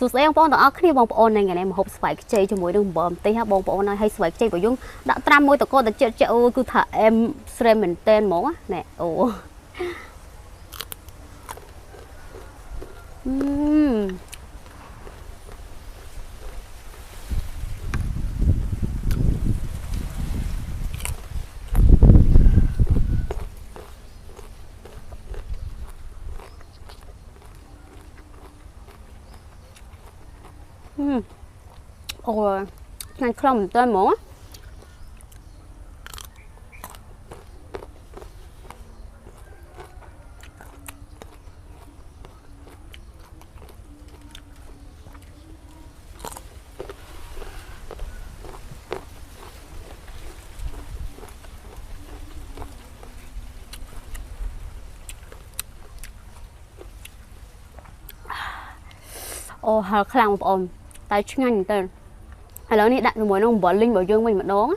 สุดท้ายบองต่อคลิปบองปอนในไงเนี่ยมาหอบสไปค์ใจจมูกดึงบอมตีฮะบองปอนให้สไปค์ใจไปยุ่งđãตามมวยตะโกนแต่เจ้าเจ้าคือถ่าเอ็มเซรมเหมือนเต้นหมอเนี่ยโอ้โอ้ยงั้นคล่อมเต้นหมอโอ้หาคลังบอมตายช่างเต้นแล้วนี่đặt mùi nó bỏ linh bảo dương mình mà đón